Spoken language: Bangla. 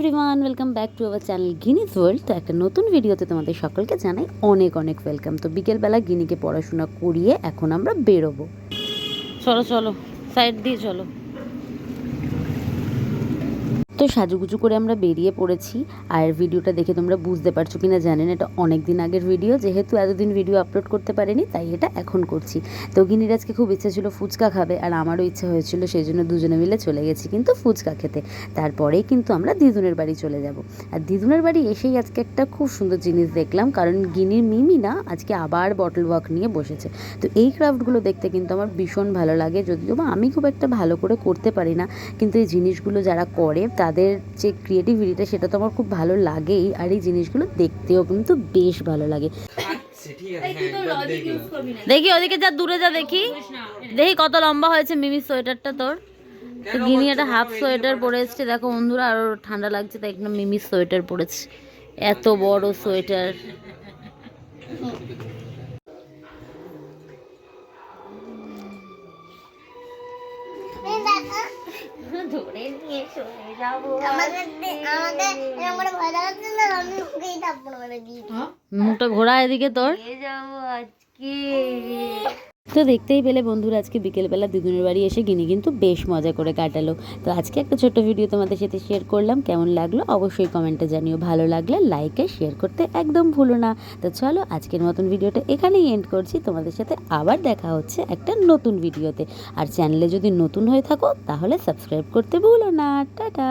Everyone, welcome back to our channel Guinness world. তো একটা নতুন ভিডিওতে তোমাদের সকলকে জানাই অনেক অনেক ওয়েলকাম। তো বিকেলবেলা গিনিকে পড়াশোনা করিয়ে এখন আমরা বেরোবো। চলো চলো, সাইড দিয়ে চলো। তো সাজুগুজু করে আমরা বেরিয়ে পড়েছি। আর ভিডিওটা দেখে তোমরা বুঝতে পারছো কিনা জানেন, এটা অনেক দিন আগের ভিডিও, যেহেতু এতদিন ভিডিও আপলোড করতে পারিনি তাই এটা এখন করছি। তো গিনির আজকে খুব ইচ্ছা ছিল ফুচকা খাবে, আর আমারও ইচ্ছা হয়েছিল, সেই জন্য দুজনে মিলে চলে গেছি কিন্তু ফুচকা খেতে। তারপরেই কিন্তু আমরা দিদুনের বাড়ি চলে যাব। আর দিদুনের বাড়ি এসেই আজকে একটা খুব সুন্দর জিনিস দেখলাম, কারণ গিনির মিমি না আজকে আবার বটল ওয়ার্ক নিয়ে বসেছে। তো এই ক্রাফটগুলো দেখতে কিন্তু আমার ভীষণ ভালো লাগে, যদিও বা আমি খুব একটা ভালো করে করতে পারি না, কিন্তু এই জিনিসগুলো যারা করে তাদের যে ক্রিয়েটিভিটিটা সেটা তো আমার খুব ভালো লাগেই, আর এই জিনিসগুলো দেখতেও কিন্তু বেশ ভালো লাগে। দেখি ওদিকে যা, দূরে যা, দেখি দেখি কত লম্বা হয়েছে মিমির সোয়েটারটা তোর। তো গিনি একটা হাফ সোয়েটার পরে এসছে, দেখো বন্ধুরা, আরো ঠান্ডা লাগছে তাই একটা মিমির সোয়েটার পরেছে, এত বড় সোয়েটার। ধরে নিয়ে চলে যাবো, মুখটা ঘোরা এদিকে তোর। আজকে তো দেখতেই পেলে বন্ধুরা, আজকে বিকেলবেলা দিদুনের বাড়ি এসে গিনি কিন্তু বেশ মজা করে কাটালো। তো আজকে একটা ছোট্ট ভিডিও তোমাদের সাথে শেয়ার করলাম, কেমন লাগলো অবশ্যই কমেন্টে জানিও, ভালো লাগলে লাইক আর শেয়ার করতে একদম ভুলো না। তো চলো আজকের মতন ভিডিওটা এখানেই এন্ড করছি, তোমাদের সাথে আবার দেখা হচ্ছে একটা নতুন ভিডিওতে। আর চ্যানেলে যদি নতুন হয়ে থাকো তাহলে সাবস্ক্রাইব করতে ভুলো না। টাটা।